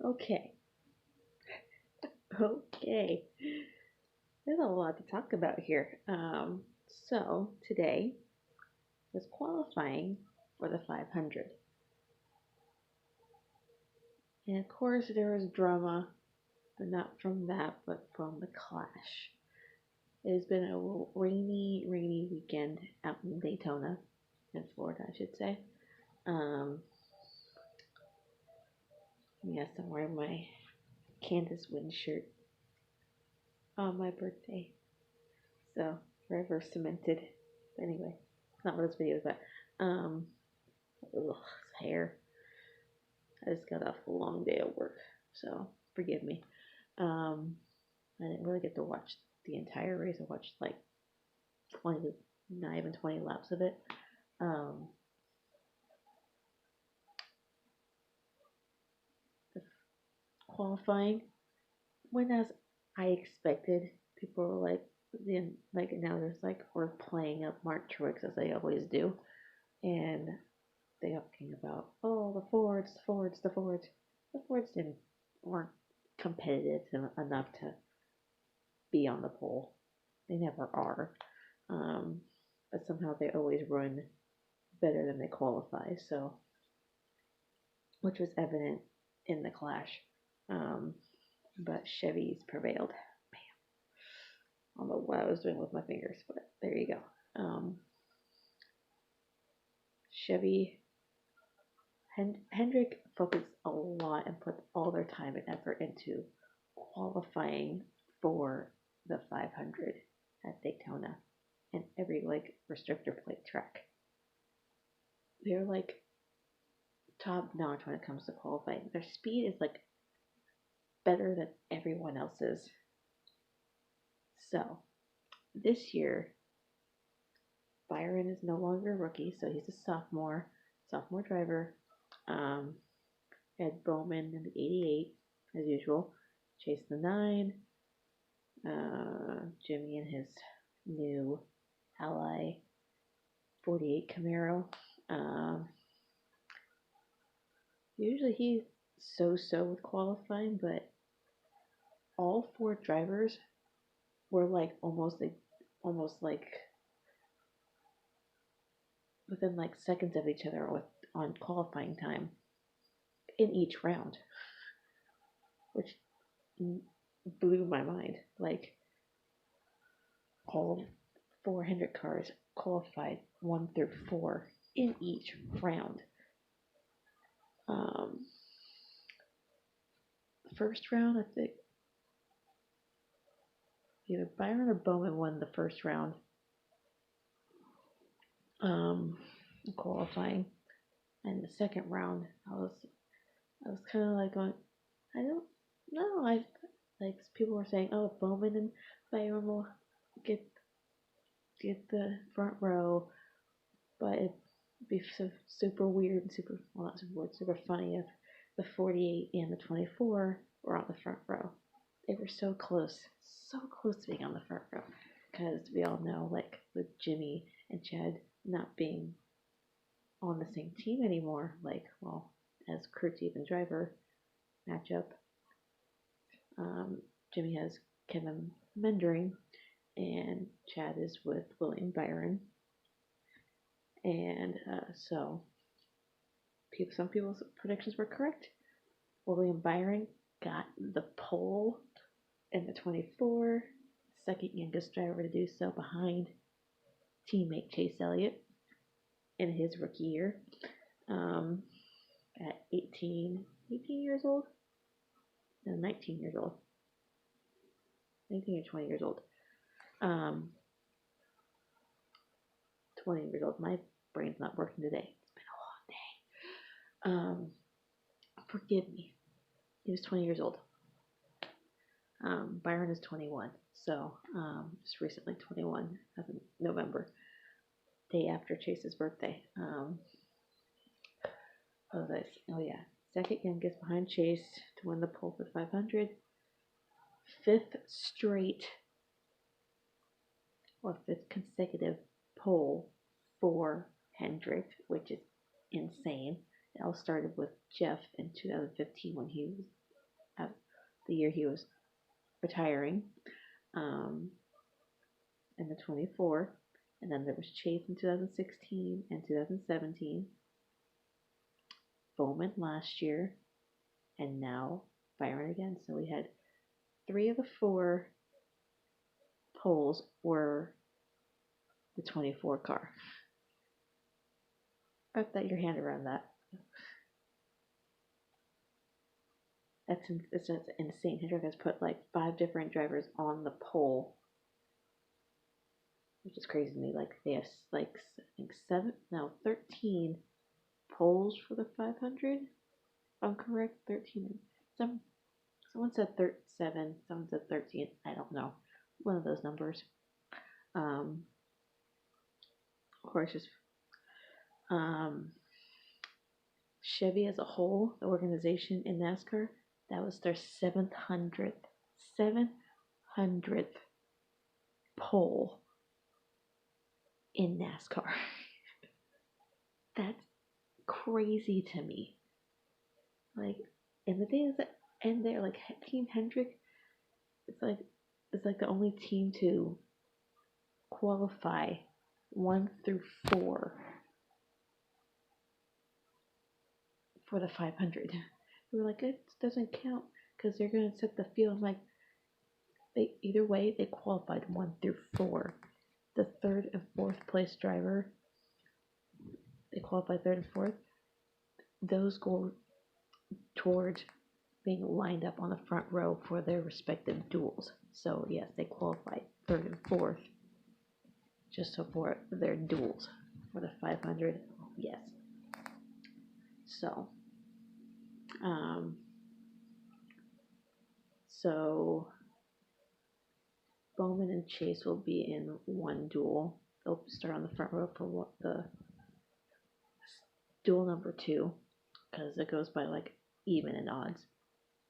Okay, okay. There's a lot to talk about here. So today was qualifying for the 500, and of course there was drama, but not from that, but from the clash. It has been a rainy, rainy weekend out in Daytona, in Florida, I should say. Um, yes, I'm wearing my Candace Wind shirt on my birthday, so forever cemented. But anyway, not what this video is about. Um, ugh, hair. I just got off a long day of work, so forgive me. Um, I didn't really get to watch the entire race. I watched like 20, not even 20 laps of it. Um, the qualifying went as I expected. People were like, then like now there's like we're playing up Mark Truex as they always do, and they talking about the Fords, the Fords, the Fords. The Fords didn't weren't competitive enough to be on the pole. They never are. Um, but somehow they always run better than they qualify. So, which was evident in the clash. Um, but Chevy's prevailed. I don't know what I was doing with my fingers, but there you go. Chevy Hendrick focused a lot and put all their time and effort into qualifying for the 500 at Daytona and every like restrictor plate track. They're like top notch when it comes to qualifying. Their speed is like better than everyone else's. So this year, Byron is no longer a rookie, so he's a sophomore driver. Um, Ed Bowman in the 88, as usual. Chase the 9. Jimmy and his new ally 48 Camaro. Usually he's so with qualifying, but all four drivers were like almost like within like seconds of each other with on qualifying time in each round, which blew my mind. Like all 400 cars qualified 1 through 4 in each round. Um, first round, I think either Byron or Bowman won the first round. Qualifying, and the second round, I was kind of like going, I don't know. I like people were saying, oh, Bowman and Byron will get the front row, but it'd be so super weird and super well not super weird, super funny if the 48 and the 24 were on the front row. They were so close to being on the front row, because we all know like with Jimmy and Chad not being on the same team anymore, like well as crew chief and driver matchup. Jimmy has Kevin Mendering, and Chad is with William Byron. And so some people's predictions were correct. William Byron got the pole in the 24, second youngest driver to do so behind teammate Chase Elliott in his rookie year at 18 years old? No, 19 years old. 19 or 20 years old. 20 years old. My brain's not working today. It's been a long day. Forgive me. He was 20 years old. Byron is 21. So, just recently 21 as of November. Day after Chase's birthday. Oh yeah. Second youngest behind Chase to win the pole for 500. Fifth consecutive pole for Hendrick, which is insane. It all started with Jeff in 2015 when he the year he was retiring, um, in the 24. And then there was Chase in 2016 and 2017, Bowman last year, and now Byron again. So we had 3 of the 4 poles were the 24 car. Wrap that your hand around that. That's insane. Hendrick has put like 5 different drivers on the pole, which is crazy to me. Like they have like I think 13 poles for the 500. If I'm correct, 13. Someone said 7. Someone said 13. I don't know. One of those numbers. Of course, just Chevy as a whole, the organization in NASCAR, that was their 700th pole in NASCAR. That's crazy to me. Like, and the thing is that, and they're like Team Hendrick. It's like the only team to qualify 1 through 4 for the 500. We were like, it doesn't count because they're gonna set the field. I'm like, either way they qualified 1 through 4. The 3rd and 4th place driver, they qualified 3rd and 4th. Those go towards being lined up on the front row for their respective duels. So yes, they qualified 3rd and 4th just for their duels for the 500. Yes. So Bowman and Chase will be in one duel. They'll start on the front row for the duel number 2, because it goes by like even and odds.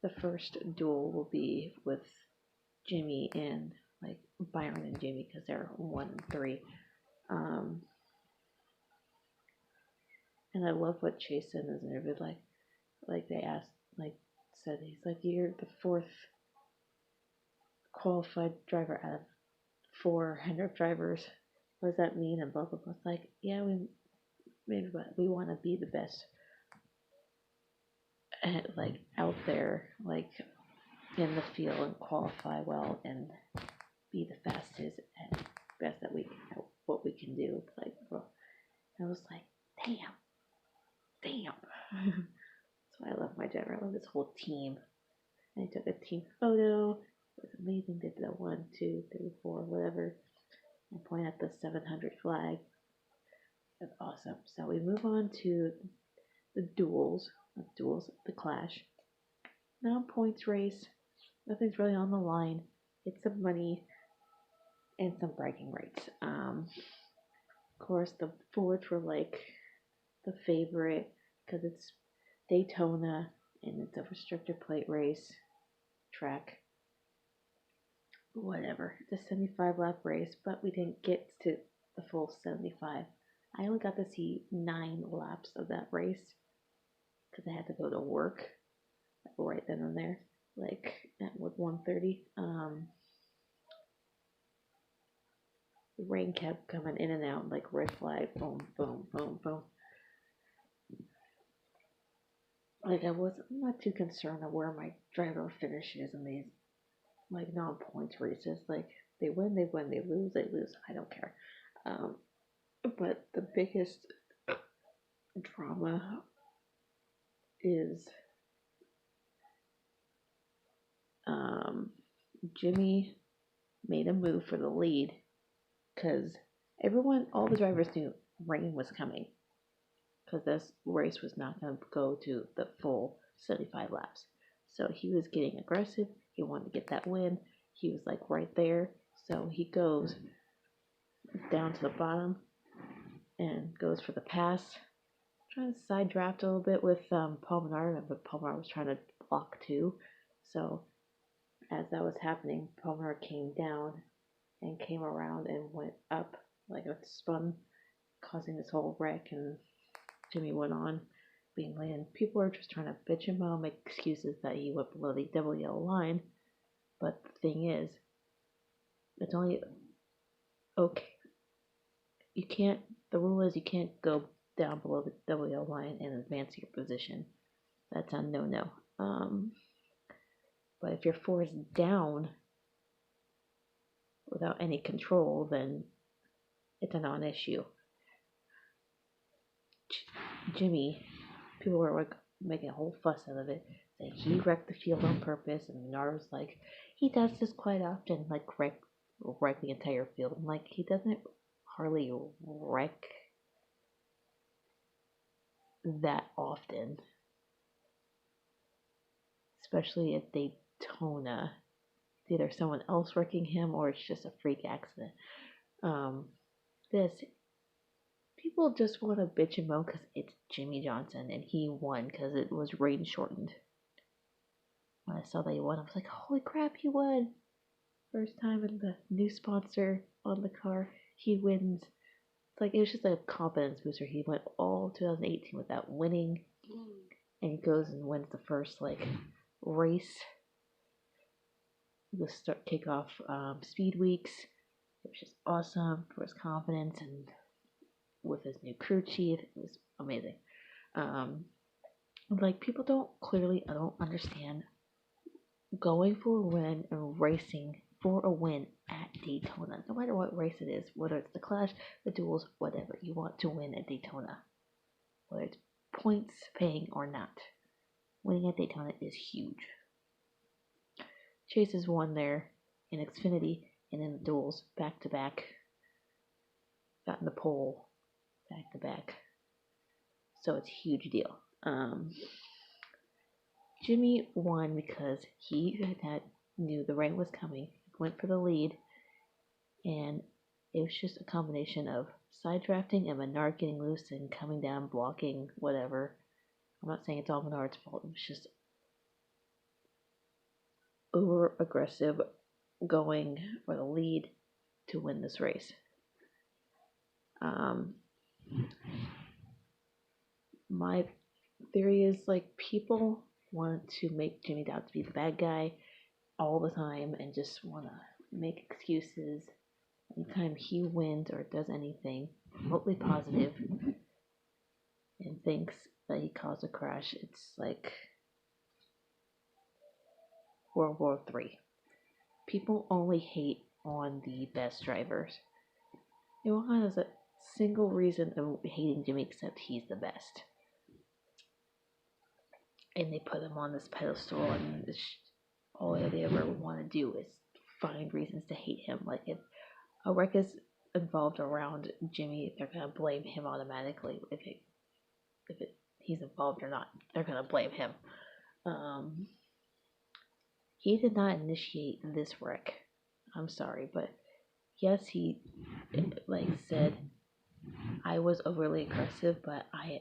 The first duel will be with Jimmy and like Byron and Jimmy because they're 1 and 3. And I love what Chase said in his interview. Like they asked, said he's like, you're the 4th qualified driver out of 400 drivers. What does that mean? And blah blah blah. It's like, yeah, we want to be the best, and like out there, like in the field and qualify well and be the fastest and best that we what we can do. It's like, bro, I was like, damn. That's why I love my driver. I love this whole team. And I took a team photo. It was amazing. They did that 1, 2, 3, 4, whatever, and point at the 700 flag. That's awesome. So we move on to the duels, the clash. Now points race. Nothing's really on the line. It's some money and some bragging rights. Of course, the Fords were like the favorite because it's Daytona and it's a restricted plate race track. Whatever. It's a 75-lap race, but we didn't get to the full 75. I only got to see 9 laps of that race because I had to go to work right then and there, like at 1:30. The rain kept coming in and out, like red flag, boom, boom, boom, boom. Like I'm not too concerned of where my driver finishes in these like non-points races. Like they win, they lose, they lose. I don't care. But the biggest drama is Jimmy made a move for the lead because all the drivers knew rain was coming because this race was not going to go to the full 75 laps. So he was getting aggressive. He wanted to get that win. He was like right there. So he goes down to the bottom and goes for the pass. Trying to side draft a little bit with Paul Menard, but Paul Menard was trying to block too. So as that was happening, Paul Menard came down and came around and went up like a spun, causing this whole wreck. And Jimmy went on, being blamed. People are just trying to bitch and moan, make excuses that he went below the double yellow line. But the thing is, it's only okay. You can't. The rule is you can't go down below the double yellow line and advance your position. That's a no-no. But if you're forced down without any control, then it's a non-issue. Jimmy, people were like making a whole fuss out of it, saying he wrecked the field on purpose, and Menard was like, he does this quite often, like wreck the entire field. I'm like, he doesn't hardly wreck that often, especially at Daytona. It's either someone else wrecking him or it's just a freak accident. This people just want to bitch and moan because it's Jimmy Johnson and he won because it was rain shortened. When I saw that he won, I was like, holy crap, he won! First time in the new sponsor on the car, he wins. It's like it was just a confidence booster. He went all 2018 without winning, and he goes and wins the first race. The kickoff speed weeks, which is awesome for his confidence and with his new crew chief. It was amazing. People I don't understand going for a win and racing for a win at Daytona. No matter what race it is, whether it's the Clash, the duels, whatever, you want to win at Daytona. Whether it's points paying or not. Winning at Daytona is huge. Chase has won there in Xfinity and in the duels back to back. Gotten the pole back to back. So it's a huge deal. Jimmy won because he knew the rain was coming, went for the lead, and it was just a combination of side drafting and Menard getting loose and coming down, blocking, whatever. I'm not saying it's all Menard's fault. It was just over aggressive going for the lead to win this race. My theory is people want to make Jimmy out to be the bad guy all the time and just want to make excuses anytime he wins or does anything remotely positive and thinks that he caused a crash. It's like World War III. People only hate on the best drivers. No one has a single reason of hating Jimmy except he's the best. And they put him on this pedestal, and all they ever want to do is find reasons to hate him. Like if a wreck is involved around Jimmy, they're gonna blame him automatically. If he's involved or not, they're gonna blame him. He did not initiate this wreck. I'm sorry, but yes, he said I was overly aggressive, but I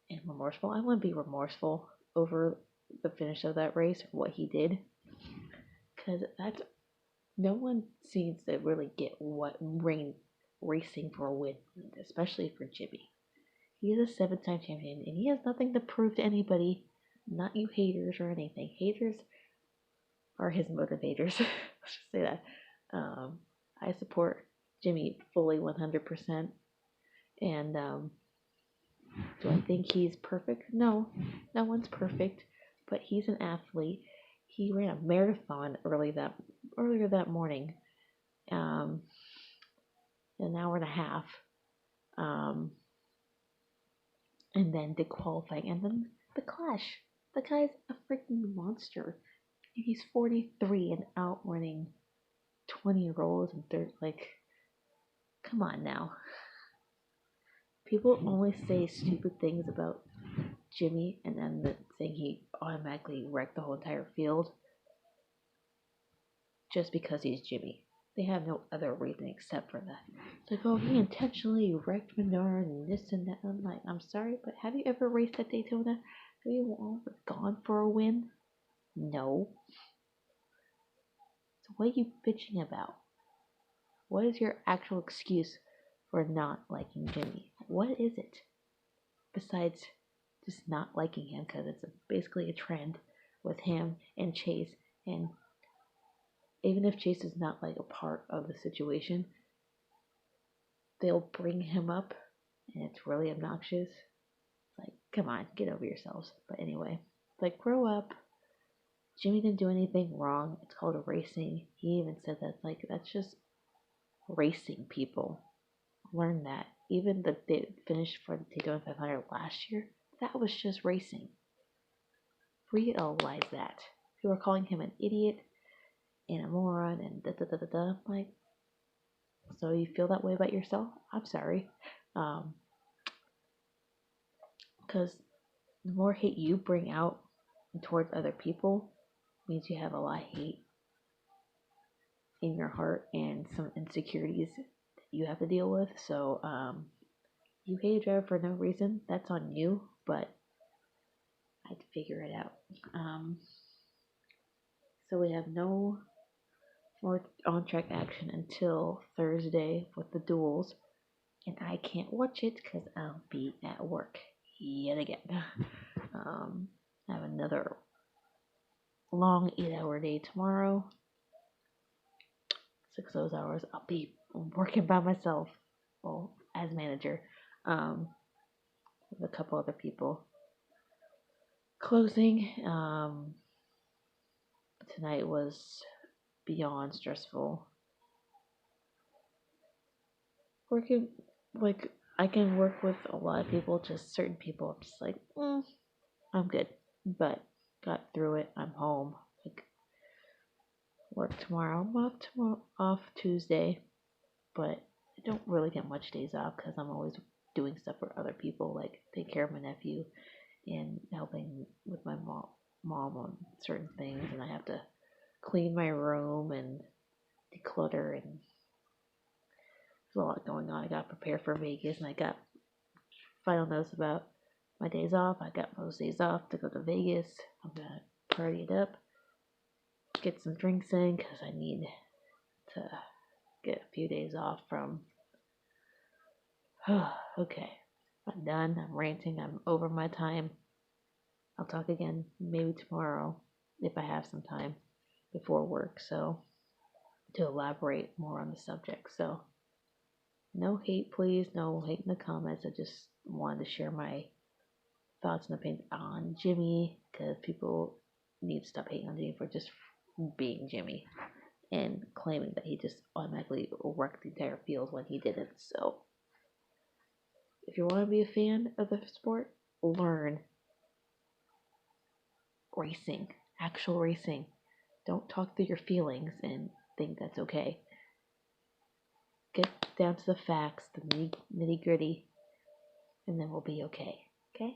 am remorseful. I wouldn't be remorseful over the finish of that race, what he did, because no one seems to really get what racing for a win, especially for Jimmy. He's a 7-time champion, and he has nothing to prove to anybody. Not you haters or anything. Haters are his motivators. Let's just say that. I support Jimmy fully 100%. And do I think he's perfect? No, no one's perfect. But he's an athlete. He ran a marathon earlier that morning, an hour and a half, and then did qualifying, and then the Clash. The guy's a freaking monster. He's 43 and outrunning 20-year-olds and come on now. People only say stupid things about Jimmy and then saying he automatically wrecked the whole entire field just because he's Jimmy. They have no other reason except for that. It's like, oh, he intentionally wrecked Menard and this and that. I'm like, I'm sorry, but have you ever raced at Daytona? Have you ever gone for a win? No. So what are you bitching about? What is your actual excuse for not liking Jimmy? What is it? besides just not liking him because it's basically a trend with him and Chase. And even if Chase is not like a part of the situation, they'll bring him up and it's really obnoxious. Like, come on, get over yourselves. But anyway, like, grow up. Jimmy didn't do anything wrong. It's called racing. He even said that, like, that's just racing, people. Learn that. Even the they finished for the Daytona 500 last year, that was just racing. Realize that. People are calling him an idiot and a moron and da da da da da. Like, so you feel that way about yourself? I'm sorry. Because the more hate you bring out towards other people means you have a lot of hate in your heart and some insecurities that you have to deal with. So, you hate a driver for no reason, that's on you, but I'd figure it out. So we have no more on track action until Thursday with the duels, and I can't watch it because I'll be at work yet again. I have another long 8-hour day tomorrow. 6 of those hours I'll be working by myself, well, as manager, with a couple other people. Closing tonight was beyond stressful. Working, like, I can work with a lot of people, just certain people I'm just like, I'm good. But got through it. I'm home. Like, work tomorrow. I'm off Tuesday, but I don't really get much days off because I'm always doing stuff for other people, like take care of my nephew and helping with my mom on certain things, and I have to clean my room and declutter, and there's a lot going on. I got prepared for Vegas, and I got final notes about my days off. I got most days off to go to Vegas. I'm gonna party it up, get some drinks in because I need to get a few days off from. Okay, I'm done. I'm ranting. I'm over my time. I'll talk again maybe tomorrow if I have some time before work, so to elaborate more on the subject. So no hate, please. No hate in the comments. I just wanted to share my thoughts and opinions on Jimmy because people need to stop hating on Jimmy for just being Jimmy and claiming that he just automatically wrecked the entire field when he didn't. So if you want to be a fan of the sport, learn racing, actual racing. Don't talk through your feelings and think that's okay. Get down to the facts, the nitty gritty, and then we'll be okay. Okay?